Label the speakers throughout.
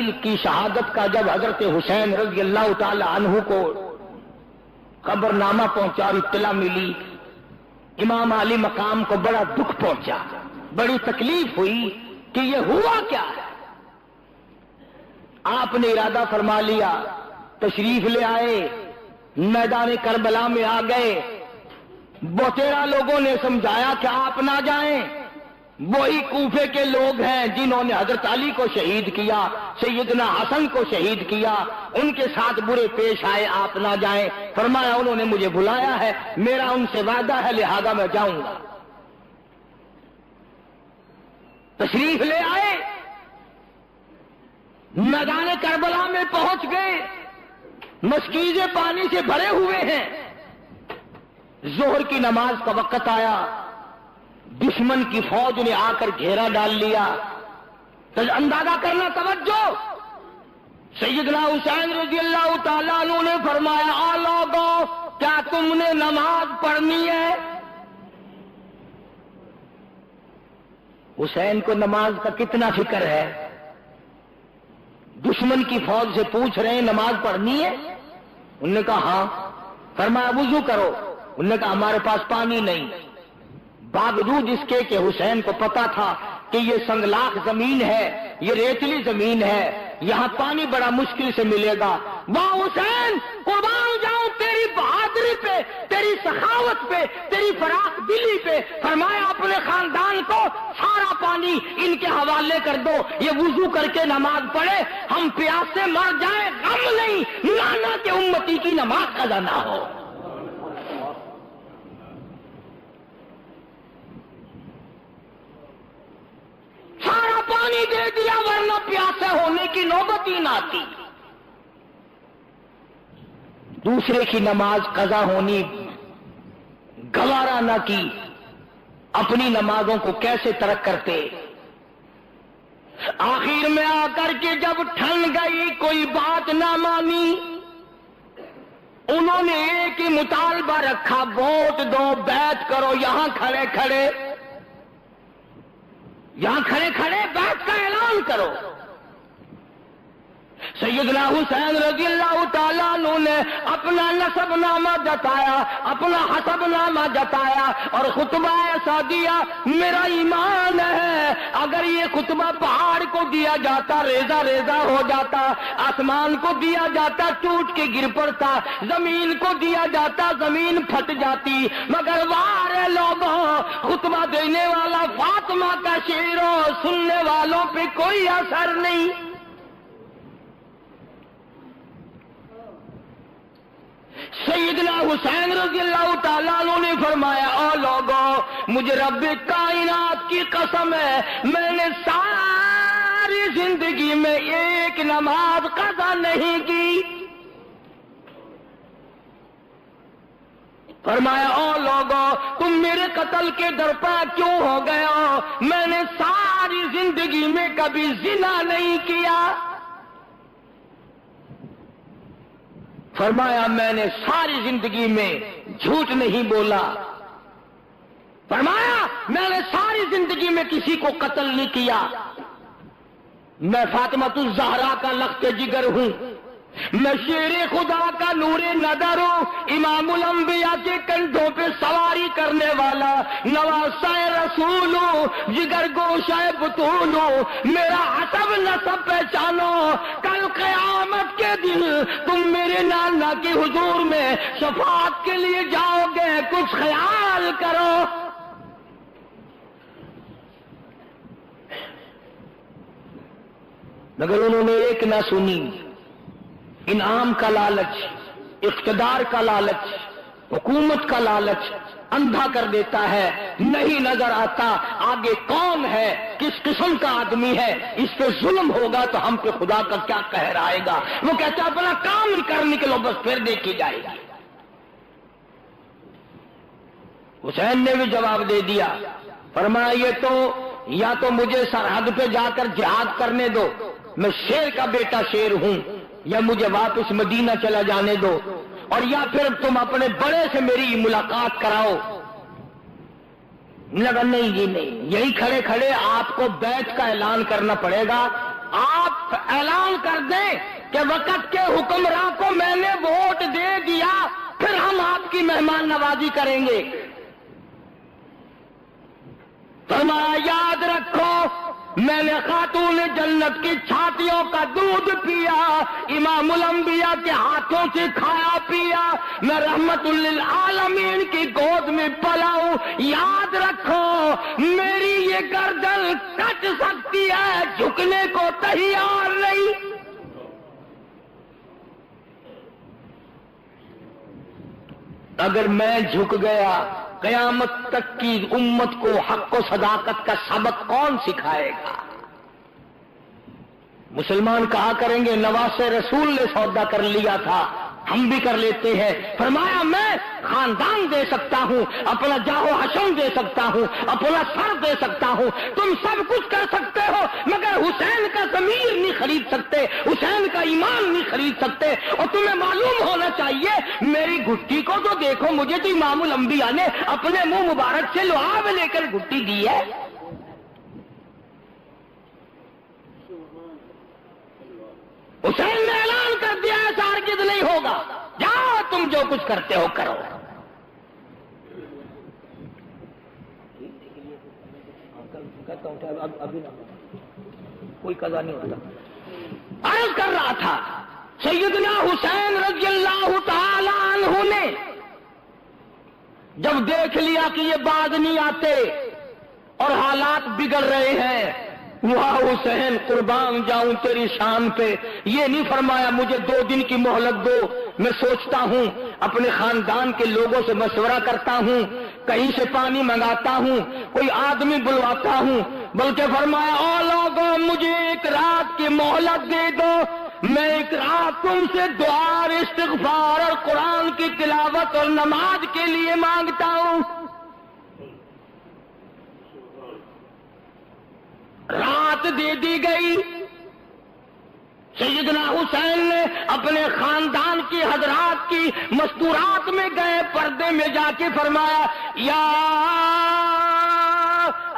Speaker 1: علی کی شہادت کا جب حضرت حسین رضی اللہ تعالی عنہ کو خبرنامہ پہنچا اور اطلاع ملی، امام علی مقام کو بڑا دکھ پہنچا، بڑی تکلیف ہوئی کہ یہ ہوا کیا ہے۔ آپ نے ارادہ فرما لیا، تشریف لے آئے، میدان کربلا میں آ گئے۔ بہتیرا لوگوں نے سمجھایا کہ آپ نہ جائیں، وہی کوفے کے لوگ ہیں جنہوں نے حضرت علی کو شہید کیا، سیدنا حسن کو شہید کیا، ان کے ساتھ برے پیش آئے، آپ نہ جائیں۔ فرمایا انہوں نے مجھے بلایا ہے، میرا ان سے وعدہ ہے، لہذا میں جاؤں گا۔ تشریف لے آئے، میدان کربلا میں پہنچ گئے، مشکیزیں پانی سے بھرے ہوئے ہیں۔ ظہر کی نماز کا وقت آیا، دشمن کی فوج نے آ کر گھیرا ڈال لیا۔ تو اندازہ کرنا، توجہ، سیدنا حسین رضی اللہ تعالیٰ عنہ نے فرمایا، آ لوگو، کیا تم نے نماز پڑھنی ہے؟ حسین کو نماز کا کتنا فکر ہے، دشمن کی فوج سے پوچھ رہے ہیں نماز پڑھنی ہے؟ انہوں نے کہا ہاں۔ فرمایا وضو کرو۔ انہوں نے کہا ہمارے پاس پانی نہیں۔ باوجود اس کے کہ حسین کو پتا تھا کہ یہ سنگلاخ زمین ہے، یہ ریتلی زمین ہے، یہاں پانی بڑا مشکل سے ملے گا۔ واہ حسین، قربان جاؤں تیری بہادری پہ، تیری سخاوت پہ، تیری فراخ دلی پہ۔ فرمایا اپنے خاندان کو سارا پانی ان کے حوالے کر دو، یہ وضو کر کے نماز پڑھے، ہم پیاس سے مر جائیں، غم نہیں، نانا کے امتی کی نماز قضا نہ ہو۔ سارا پانی دے دیا، ورنہ پیاسے ہونے کی نوبت ہی نہ آتی۔ دوسرے کی نماز قضا ہونی گوارا نہ کی، اپنی نمازوں کو کیسے ترک کرتے۔ آخر میں آ کر کے جب ٹھن گئی، کوئی بات نہ مانی، انہوں نے ایک ہی مطالبہ رکھا، ووٹ دو، بیعت کرو، یہاں کھڑے کھڑے بیعت کا اعلان کرو۔ سیدنا حسین رضی اللہ تعالیٰ عنہ نے اپنا نسب نامہ جتایا، اپنا حسب نامہ جتایا اور خطبہ ایسا دیا، میرا ایمان ہے اگر یہ خطبہ پہاڑ کو دیا جاتا ریزہ ریزہ ہو جاتا، آسمان کو دیا جاتا ٹوٹ کے گر پڑتا، زمین کو دیا جاتا زمین پھٹ جاتی، مگر وارے لوگوں، خطبہ دینے والا فاطمہ کا شعر ہو، سننے والوں پہ کوئی اثر نہیں۔ سیدنا حسین رضی اللہ تعالیٰ عنہ نے فرمایا، او لوگوں، مجھے رب کائنات کی قسم ہے، میں نے ساری زندگی میں ایک نماز قضا نہیں کی۔ فرمایا، او لوگوں، تم میرے قتل کے درپا کیوں ہو گئے ہو؟ میں نے ساری زندگی میں کبھی زنا نہیں کیا۔ فرمایا میں نے ساری زندگی میں جھوٹ نہیں بولا۔ فرمایا میں نے ساری زندگی میں کسی کو قتل نہیں کیا۔ میں فاطمہ الزہرا کا لخت جگر ہوں، میں شیر خدا کا نور نظر ہوں، امام الانبیاء کے کندھوں پہ سواری کرنے والا نواسہ رسول ہوں، جگر گوشہ بطول ہوں، میرا حسب نسب پہچانو، کل قیامت کے دن تم میرے نانا کی حضور میں شفاعت کے لیے جاؤ گے، کچھ خیال کرو۔ مگر انہوں نے ایک نہ سنی۔ انعام کا لالچ، اقتدار کا لالچ، حکومت کا لالچ اندھا کر دیتا ہے، نہیں نظر آتا آگے کون ہے، کس قسم کا آدمی ہے، اس پہ ظلم ہوگا تو ہم پہ خدا کا کیا قہر آئے گا۔ وہ کہتا ہے اپنا کام کر نکلو، بس پھر دیکھی جائے گی۔ حسین نے بھی جواب دے دیا، فرمایا یہ تو یا تو مجھے سرحد پہ جا کر جہاد کرنے دو، میں شیر کا بیٹا شیر ہوں، یا مجھے واپس مدینہ چلا جانے دو، اور یا پھر تم اپنے بڑے سے میری ملاقات کراؤ۔ لگا نہیں جی نہیں، یہی کھڑے کھڑے آپ کو بیعت کا اعلان کرنا پڑے گا، آپ اعلان کر دیں کہ وقت کے حکمراں کو میں نے ووٹ دے دیا، پھر ہم آپ کی مہمان نوازی کریں گے۔ فرمایا یاد رکھو میں نے خاتون جنت کی چھاتیوں کا دودھ پیا، امام الانبیاء کے ہاتھوں سے کھایا پیا، میں رحمت للعالمین کی گود میں پلا ہوں۔ یاد رکھو میری یہ گردن کٹ سکتی ہے، جھکنے کو تیار نہیں۔ اگر میں جھک گیا قیامت تک کی امت کو حق و صداقت کا سبق کون سکھائے گا؟ مسلمان کہا کریں گے نواز رسول نے سودا کر لیا تھا، ہم بھی کر لیتے ہیں۔ فرمایا میں خاندان دے سکتا ہوں، اپنا جاہ و حشم دے سکتا ہوں، اپنا سر دے سکتا ہوں، تم سب کچھ کر سکتے ہو، مگر حسین کا ضمیر نہیں خرید سکتے، حسین کا ایمان نہیں خرید سکتے۔ اور تمہیں معلوم ہونا چاہیے میری گھٹی کو تو دیکھو، مجھے تو امام الانبیاء نے اپنے منہ مبارک سے لعاب لے کر گھٹی دی ہے۔ حسین نے اعلان کر دیا ایسا ہرگز نہیں ہوگا، جاؤ تم جو کچھ کرتے ہو کرو۔ ابھی کوئی قضا نہیں ہوتا۔ عرض کر رہا تھا سیدنا حسین رضی اللہ تعالی عنہ نے جب دیکھ لیا کہ یہ باز نہیں آتے اور حالات بگڑ رہے ہیں، واہ حسین قربان جاؤں تیری شان پہ، یہ نہیں فرمایا مجھے 2 دن کی مہلت دو، میں سوچتا ہوں، اپنے خاندان کے لوگوں سے مشورہ کرتا ہوں، کہیں سے پانی منگاتا ہوں، کوئی آدمی بلواتا ہوں، بلکہ فرمایا او لوگوں مجھے 1 رات کی مہلت دے دو، میں 1 رات تم سے دعا اور استغفار اور قرآن کی تلاوت اور نماز کے لیے مانگتا ہوں۔ رات دے دی گئی، سیدنا حسین نے اپنے خاندان کی حضرات کی مستورات میں گئے، پردے میں جا کے فرمایا یا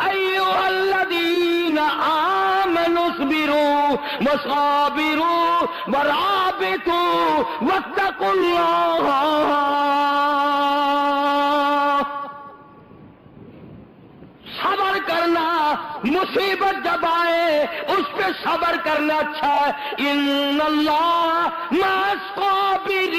Speaker 1: ایھا الذین آمنوا اصبروا وصابروا ورابطوا واتقوا اللہ۔ صبر کرنا، مصیبت جب آئے اس پہ صبر کرنا اچھا ہے، ان اللہ مع الصابرین،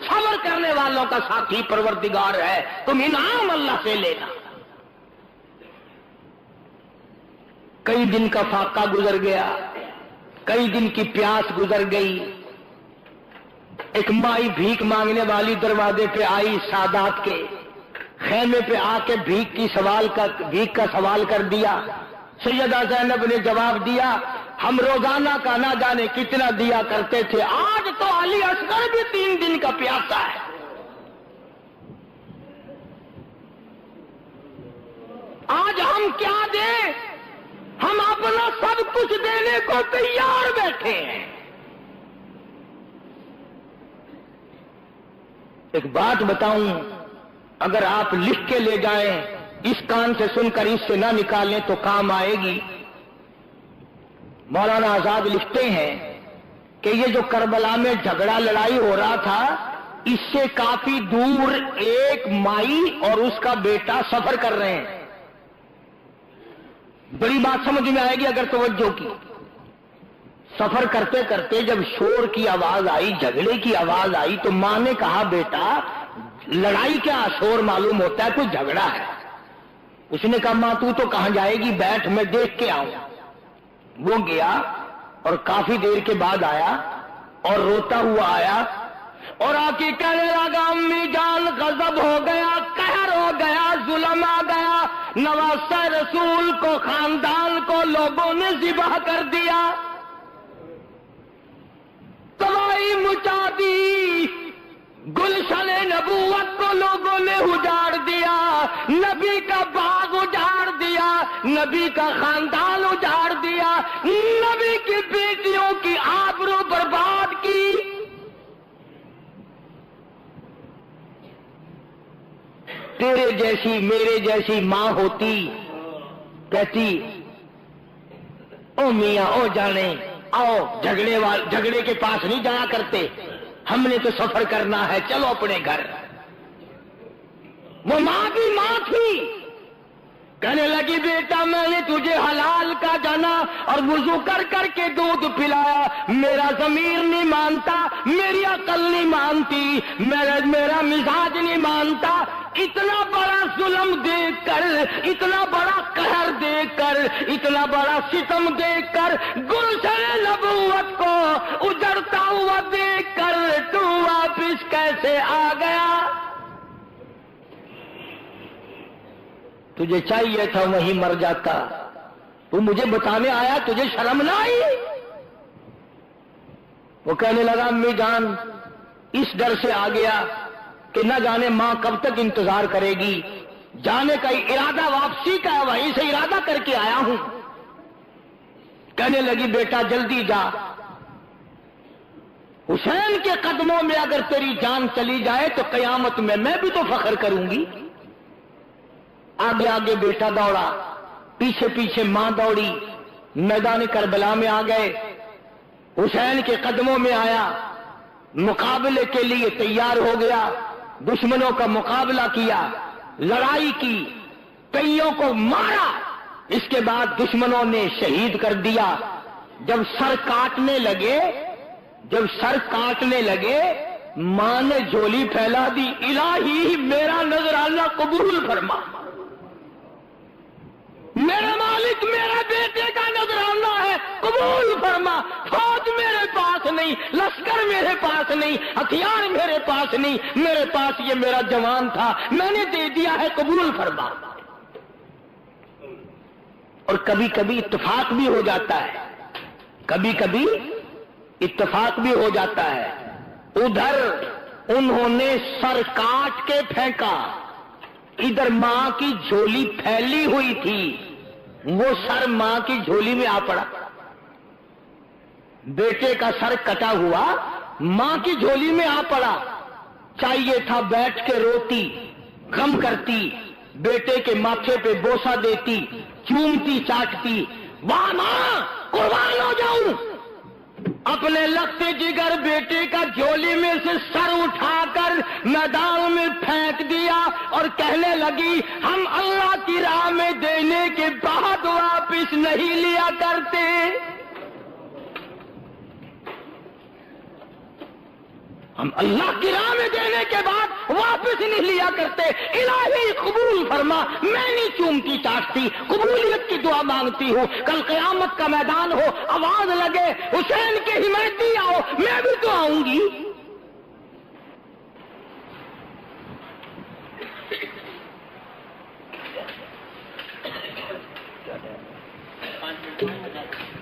Speaker 1: صبر کرنے والوں کا ساتھی پروردگار ہے، تم انعام اللہ سے لینا۔ کئی دن کا فاقہ گزر گیا، کئی دن کی پیاس گزر گئی، ایک مائی بھیک مانگنے والی دروازے پہ آئی، سادات کے خیمے پہ آ کے بھیک کا سوال کر دیا۔ سیدہ زینب نے جواب دیا ہم روزانہ کا نہ جانے کتنا دیا کرتے تھے، آج تو علی اصغر بھی 3 دن کا پیاسا ہے۔ آج ہم کیا دیں؟ ہم اپنا سب کچھ دینے کو تیار بیٹھے ہیں۔ ایک بات بتاؤں، اگر آپ لکھ کے لے جائیں، اس کان سے سن کر اس سے نہ نکالیں تو کام آئے گی۔ مولانا آزاد لکھتے ہیں کہ یہ جو کربلا میں جھگڑا لڑائی ہو رہا تھا، اس سے کافی دور ایک مائی اور اس کا بیٹا سفر کر رہے ہیں۔ بڑی بات سمجھ میں آئے گی اگر توجہ کی۔ سفر کرتے کرتے جب شور کی آواز آئی، جھگڑے کی آواز آئی، تو ماں نے کہا بیٹا لڑائی کیا، شور معلوم ہوتا ہے کوئی جھگڑا ہے۔ اس نے کہا ماں تو کہاں جائے گی، بیٹھ میں دیکھ کے آؤں۔ وہ گیا اور کافی دیر کے بعد آیا اور روتا ہوا آیا اور آ کے کہنے لگا امی جان غضب ہو گیا، قہر ہو گیا، ظلم آ گیا، نواسہ رسول کو، خاندان کو لوگوں نے ذبح کر دیا، تباہی مچا دی، گلشن نبوت کو لوگوں نے اجاڑ دیا، نبی کا باغ اجاڑ دیا، نبی کا خاندان اجاڑ دیا، نبی کی بیٹیوں کی آبرو برباد کی۔ تیرے جیسی میرے جیسی ماں ہوتی کہتی او میاں او جانے آؤ جھگڑے کے پاس نہیں جایا کرتے، ہم نے تو سفر کرنا ہے، چلو اپنے گھر۔ وہ ماں بھی ماں تھی، کہنے لگی بیٹا میں نے تجھے حلال کا جانا اور وضو کر کر کے دودھ پلایا، میرا ضمیر نہیں مانتا، میری عقل نہیں مانتی، میرا مزاج نہیں مانتا، اتنا بڑا ظلم دیکھ کر، اتنا بڑا قہر دیکھ کر، اتنا بڑا ستم دیکھ کر، گلشن نبوت کو اجڑتا ہوا دیکھ کر تو واپس کیسے آ گیا؟ تجھے چاہیے تھا وہیں مر جاتا، تو مجھے بتانے آیا، تجھے شرم نہ آئی؟ وہ کہنے لگا امی جان اس ڈر سے آ گیا کہ نہ جانے ماں کب تک انتظار کرے گی، جانے کا ارادہ واپسی کا ہے، وہیں سے ارادہ کر کے آیا ہوں۔ کہنے لگی بیٹا جلدی جا، حسین کے قدموں میں اگر تیری جان چلی جائے تو قیامت میں بھی تو فخر کروں گی۔ آگے آگے بیٹا دوڑا، پیچھے پیچھے ماں دوڑی، میدان کربلا میں آ گئے، حسین کے قدموں میں آیا، مقابلے کے لیے تیار ہو گیا، دشمنوں کا مقابلہ کیا، لڑائی کی، کئیوں کو مارا، اس کے بعد دشمنوں نے شہید کر دیا۔ جب سر کاٹنے لگے ماں نے جھولی پھیلا دی، الہی میرا نذرانہ قبول فرما، میرا مالک میرے بیٹے کا نذرانہ ہے، قبول فرما، فوج میرے پاس نہیں، لشکر میرے پاس نہیں، ہتھیار میرے پاس نہیں، میرے پاس یہ میرا جوان تھا، میں نے دے دیا ہے، قبول فرما۔ اور کبھی کبھی اتفاق بھی ہو جاتا ہے، کبھی کبھی اتفاق بھی ہو جاتا ہے۔ ادھر انہوں نے سر کاٹ کے پھینکا، ادھر ماں کی جھولی پھیلی ہوئی تھی، وہ سر ماں کی جھولی میں آ پڑا، بیٹے کا سر کٹا ہوا ماں کی جھولی میں آ پڑا۔ چاہیے تھا بیٹھ کے روتی، غم کرتی، بیٹے کے ماتھے پہ بوسہ دیتی، چومتی چاٹتی، واہ ماں قربان ہو جاؤں، اپنے لگتے جگر بیٹے کا جھولی میں سے سر اٹھا کر میدان میں پھینک دیا اور کہنے لگی ہم اللہ کی راہ میں دینے کے بعد واپس نہیں لیا کرتے، ہم اللہ کی راہ میں دینے کے بعد واپس نہیں لیا کرتے، الہی قبول فرما، میں نہیں چومتی چاٹتی، قبولیت کی دعا مانگتی ہوں، کل قیامت کا میدان ہو، آواز لگے حسین کے حمایتی آؤ، میں بھی تو آؤں گی۔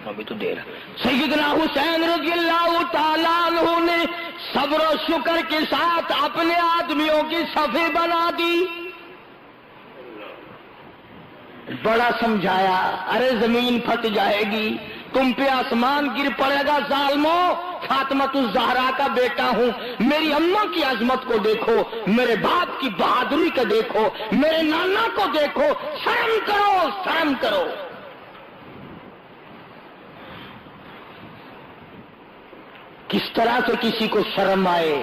Speaker 1: ابھی تو دیر سیدنا حسین رضی اللہ تعالیٰ عنہ نے صبر و شکر کے ساتھ اپنے آدمیوں کی صفیں بنا دی، بڑا سمجھایا، ارے زمین پھٹ جائے گی، تم پہ آسمان گر پڑے گا ظالموں، فاطمۃ الزہرا کا بیٹا ہوں، میری اماں کی عظمت کو دیکھو، میرے باپ کی بہادری کو دیکھو، میرے نانا کو دیکھو، شرم کرو شرم کرو۔ کس طرح سے کسی کو شرم آئے،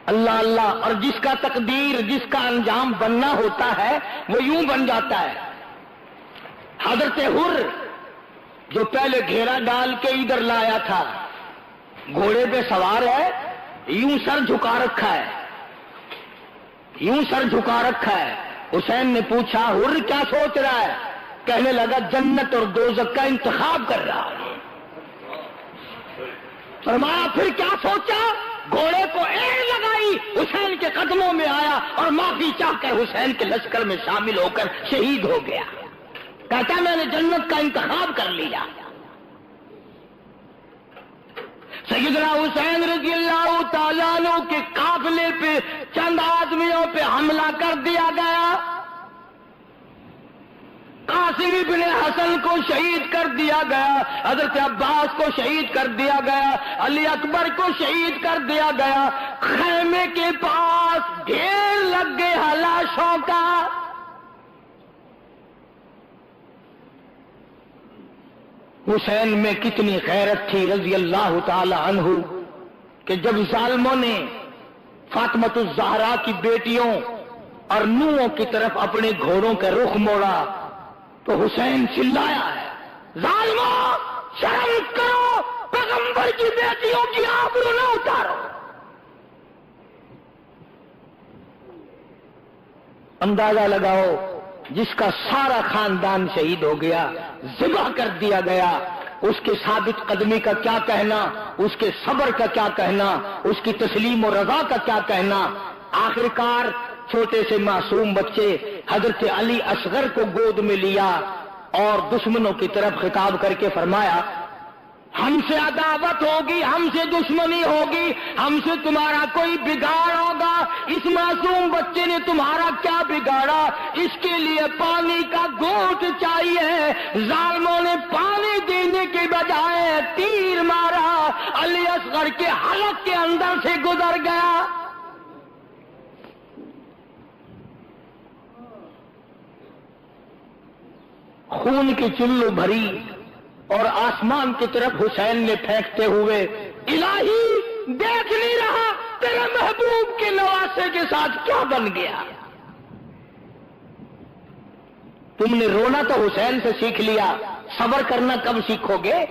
Speaker 1: اللہ اللہ، اور جس کا تقدیر، جس کا انجام بننا ہوتا ہے وہ یوں بن جاتا ہے۔ حضرت حر جو پہلے گھیرا ڈال کے ادھر لایا تھا، گھوڑے پہ سوار ہے، یوں سر جھکا رکھا ہے، یوں سر جھکا رکھا ہے۔ حسین نے پوچھا حر کیا سوچ رہا ہے؟ کہنے لگا جنت اور دوزخ کا انتخاب کر رہا ہے۔ فرمایا پھر کیا سوچا؟ گھوڑے کو ایڑ لگائی، حسین کے قدموں میں آیا اور معافی چاہ کر حسین کے لشکر میں شامل ہو کر شہید ہو گیا۔ کہتا میں نے جنت کا انتخاب کر لیا۔ سیدنا حسین رضی اللہ تعالیٰ عنہ کے قافلے پہ چند آدمیوں پہ حملہ کر دیا گیا، قاسم ابن حسن کو شہید کر دیا گیا، حضرت عباس کو شہید کر دیا گیا، علی اکبر کو شہید کر دیا گیا۔ خیمے کے پاس ڈھیر لگ گئے لاشوں کا، حسین میں کتنی غیرت تھی رضی اللہ تعالی عنہ کہ جب ظالموں نے فاطمۃ الزہرا کی بیٹیوں اور نوحوں کی طرف اپنے گھوڑوں کا رخ موڑا تو حسین چلایا ہے، ظالموں شرم کرو، پیغمبر کی بیٹیوں کی آبرو نہ اتارو۔ اندازہ لگاؤ، جس کا سارا خاندان شہید ہو گیا، ذبح کر دیا گیا، اس کے ثابت قدمی کا کیا کہنا، اس کے صبر کا کیا کہنا، اس کی تسلیم و رضا کا کیا کہنا۔ آخرکار چھوٹے سے معصوم بچے حضرت علی اصغر کو گود میں لیا اور دشمنوں کی طرف خطاب کر کے فرمایا، ہم سے عداوت ہوگی، ہم سے دشمنی ہوگی، ہم سے تمہارا کوئی بگاڑ ہوگا، اس معصوم بچے نے تمہارا کیا بگاڑا، اس کے لیے پانی کا گھونٹ چاہیے۔ ظالموں نے پانی دینے کے بجائے تیر مارا، علی اصغر کے حلق کے اندر سے گزر گیا۔ خون کی چلو بھری اور آسمان کی طرف حسین نے پھینکتے ہوئے، الہی دیکھ نہیں رہا تیرے محبوب کے نواسے کے ساتھ کیا بن گیا۔ تم نے رونا تو حسین سے سیکھ لیا، صبر کرنا کب سیکھو گے؟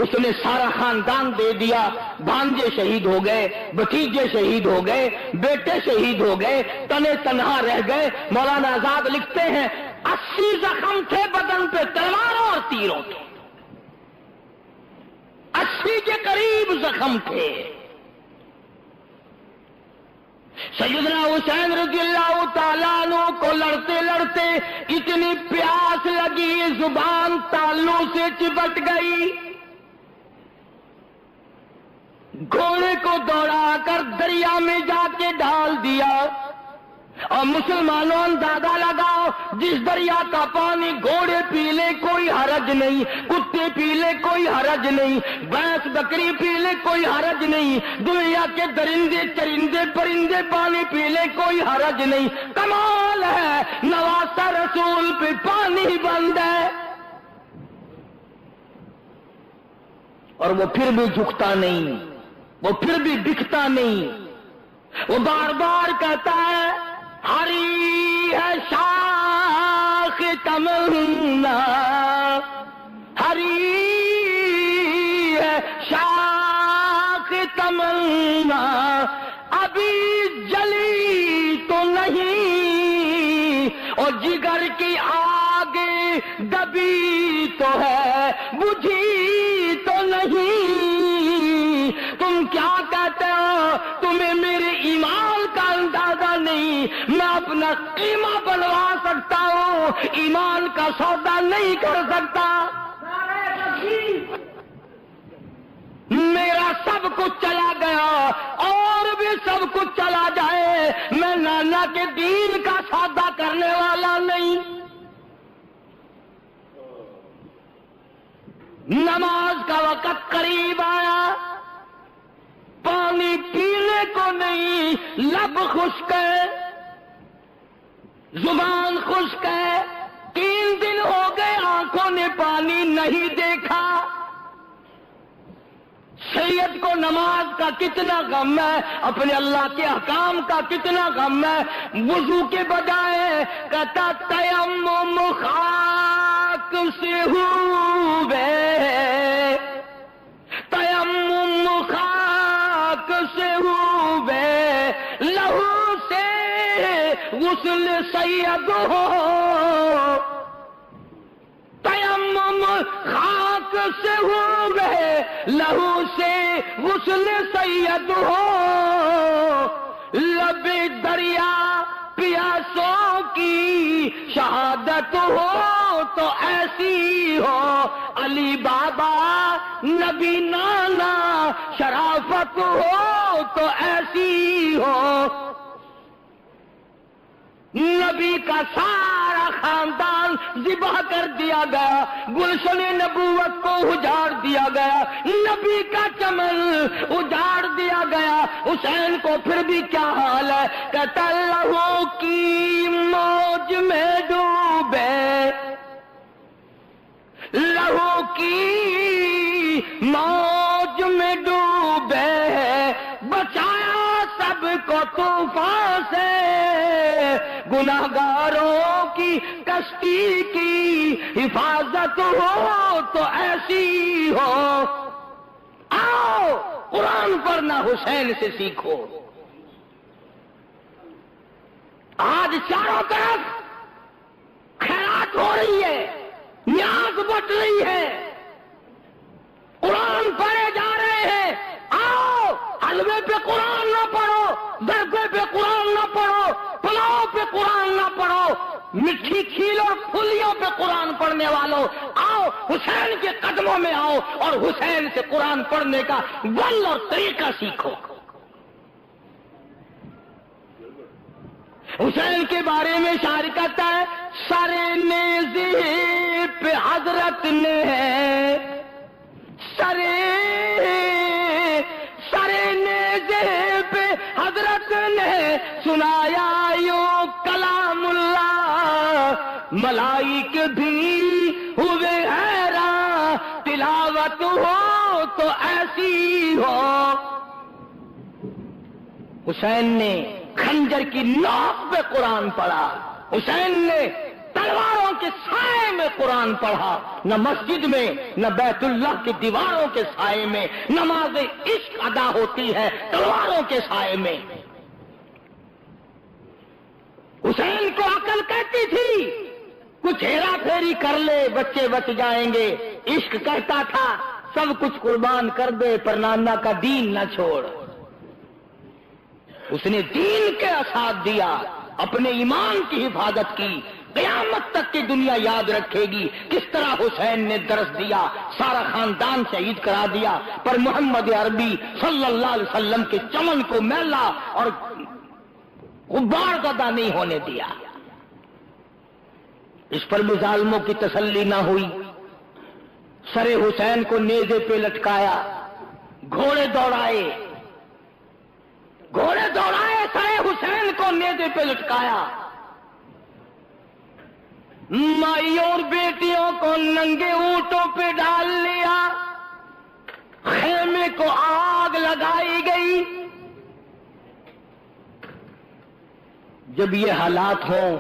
Speaker 1: اس نے سارا خاندان دے دیا، بھانجے شہید ہو گئے، بھتیجے شہید ہو گئے، بیٹے شہید ہو گئے، تنے تنہا رہ گئے۔ مولانا آزاد لکھتے ہیں 80 زخم تھے بدن پہ تلواروں اور تیروں کے، 80 کے قریب زخم تھے۔ سیدنا حسین رضی اللہ تعالیٰ عنہ کو لڑتے لڑتے اتنی پیاس لگی، زبان تالو سے چپٹ گئی، گھوڑے کو دوڑا کر دریا میں جا کے ڈال دیا۔ اور مسلمانوں اندازہ لگاؤ، جس دریا کا پانی گھوڑے پی لے کوئی حرج نہیں، کتے پی لے کوئی حرج نہیں، بھینس بکری پی لے کوئی حرج نہیں، دنیا کے درندے چرندے پرندے پانی پی لے کوئی حرج نہیں۔ کمال ہے، نواسہ رسول پہ پانی بند ہے، اور وہ پھر بھی جھکتا نہیں، وہ پھر بھی بکتا نہیں، وہ بار بار کہتا ہے، ہری ہے شاخ تمنا، ہری ہے شاخ تمنا، ابھی جلی تو نہیں، اور جگر کی آگ دبی تو ہے، بجھی تو نہیں۔ تم کیا کہتے ہو؟ تمہیں میرے ایمان کا اندازہ نہیں، میں اپنا قیمہ بنوا سکتا ہوں، ایمان کا سودا نہیں کر سکتا۔ میرا سب کچھ چلا گیا اور بھی سب کچھ چلا جائے، میں نانا کے دین کا سودا کرنے والا نہیں۔ نماز کا وقت قریب آیا، پانی پینے کو نہیں، لب خشک ہے، زبان خشک ہے، 3 دن ہو گئے آنکھوں نے پانی نہیں دیکھا۔ سید کو نماز کا کتنا غم ہے، اپنے اللہ کے احکام کا کتنا غم ہے، وضو کے بجائے کہتا تیمم خاک سے ہوئے، تیمم خاک سے ہوئے، لہو سے غسل سید ہو، تیمم خاک سے ہوئے، لہو سے غسل سید ہو، لب دریا پیاسوں کی شہادت ہو تو ایسی ہو، علی بابا نبی نانا شرافت ہو تو ایسی ہو۔ نبی کا سارا خاندان ذبح کر دیا گیا، گلشن نبوت کو اجاڑ دیا گیا، نبی کا چمن اجاڑ دیا گیا۔ حسین کو پھر بھی کیا حال ہے، کہتا لہو کی موج میں ڈوبے، لہو کی موج میں ڈوبے بچایا سب کو طوفان سے، گناہگاروں کی کشتی کی حفاظت ہو تو ایسی ہو۔ آؤ قرآن پڑھنا حسین سے سیکھو۔ آج چاروں طرف خیرات ہو رہی ہے، نیاز بٹ رہی ہے، قرآن پڑھے جا رہے ہیں۔ آؤ حلوے پہ قرآن نہ پڑھو، دربے پہ قرآن نہ پڑھو، پلاؤ پہ قرآن نہ پڑھو، مٹھی کھیل اور پھلیوں پہ قرآن پڑھنے والوں آؤ حسین کے قدموں میں آؤ اور حسین سے قرآن پڑھنے کا ول اور طریقہ سیکھو۔ حسین کے بارے میں شاعر کہتا ہے، سر نیزے پہ حضرت نے سر نیزے پہ حضرت نے سنایا یوں کلام اللہ، ملائک بھی ہوئے حیران، تلاوت ہو تو ایسی ہو۔ حسین نے خنجر کی نوک پہ قرآن پڑھا، حسین نے تلواروں کے سائے میں قرآن پڑھا، نہ مسجد میں نہ بیت اللہ کی دیواروں کے سائے میں نماز عشق ادا ہوتی ہے تلواروں کے سائے میں۔ حسین کو عقل کہتی تھی کچھ ہیرا پھیری کر لے بچے بچ جائیں گے، عشق کہتا تھا سب کچھ قربان کر دے پر نانا کا دین نہ چھوڑ۔ اس نے دین کے ساتھ دیا، اپنے ایمان کی حفاظت کی، قیامت تک کی دنیا یاد رکھے گی کس طرح حسین نے درس دیا، سارا خاندان شہید کرا دیا، پر محمد عربی صلی اللہ علیہ وسلم کے چمن کو میلا اور غبار زدہ نہیں ہونے دیا۔ اس پر بھی ظالموں کی تسلی نہ ہوئی، سر حسین کو نیزے پہ لٹکایا، گھوڑے دوڑائے سر حسین کو نیزے پہ لٹکایا، مائیوں اور بیٹیوں کو ننگے اونٹوں پہ ڈال لیا، خیمے کو آگ لگائی گئی۔ جب یہ حالات ہوں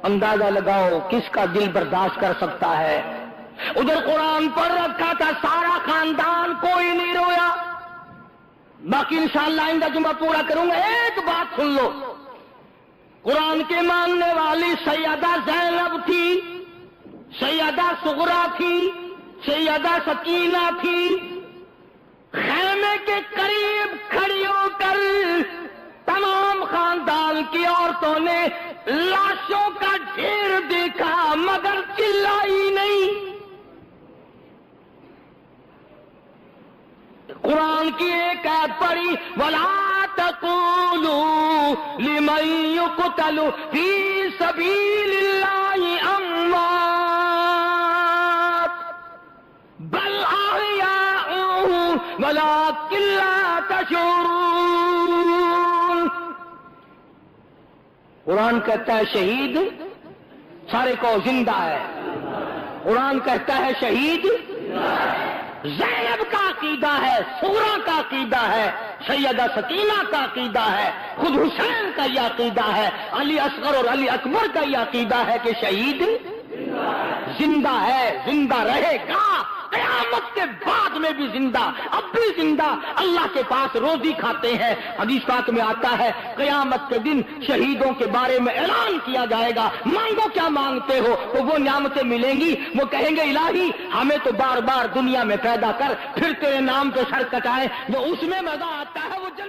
Speaker 1: اندازہ لگاؤ کس کا دل برداشت کر سکتا ہے۔ ادھر قرآن پڑھ رکھا تھا سارا خاندان، کوئی نہیں رویا۔ باقی انشاءاللہ آئندہ جمعہ پورا کروں گا، ایک بات سن لو، قرآن کے ماننے والی سیدہ زینب تھی، سیدہ صغرا تھی، سیدہ سکینہ تھی، خیمے کے قریب کھڑی ہو کر تمام خاندان کی عورتوں نے لاشوں کا ڈھیر دیکھا مگر چلائی نہیں۔ قرآن کی ایک آیت پڑھی، وَلَا تَقُولُوا لِمَن يُقْتَلُ فِي سَبِيلِ اللَّهِ أَمْوَاتٌ بَلْ أَحْيَاءٌ وَلَٰكِن لَّا تَشْعُرُونَ۔ قرآن کہتا ہے شہید سارے کو زندہ ہے، قرآن کہتا ہے شہید زینب کا عقیدہ ہے، صغرا کا عقیدہ ہے، سیدہ سکینہ کا عقیدہ ہے، خود حسین کا یہ عقیدہ ہے، علی اصغر اور علی اکبر کا یہ عقیدہ ہے کہ شہید زندہ ہے، زندہ رہے گا، قیامت کے بعد میں بھی زندہ، اب بھی زندہ، اللہ کے پاس روزی کھاتے ہیں۔ حدیث پاک میں آتا ہے قیامت کے دن شہیدوں کے بارے میں اعلان کیا جائے گا، مانگو کیا مانگتے ہو تو وہ نعمتیں ملیں گی۔ وہ کہیں گے الہی ہمیں تو بار بار دنیا میں پیدا کر پھر تیرے نام پہ سر کٹائے، جو اس میں مزہ آتا ہے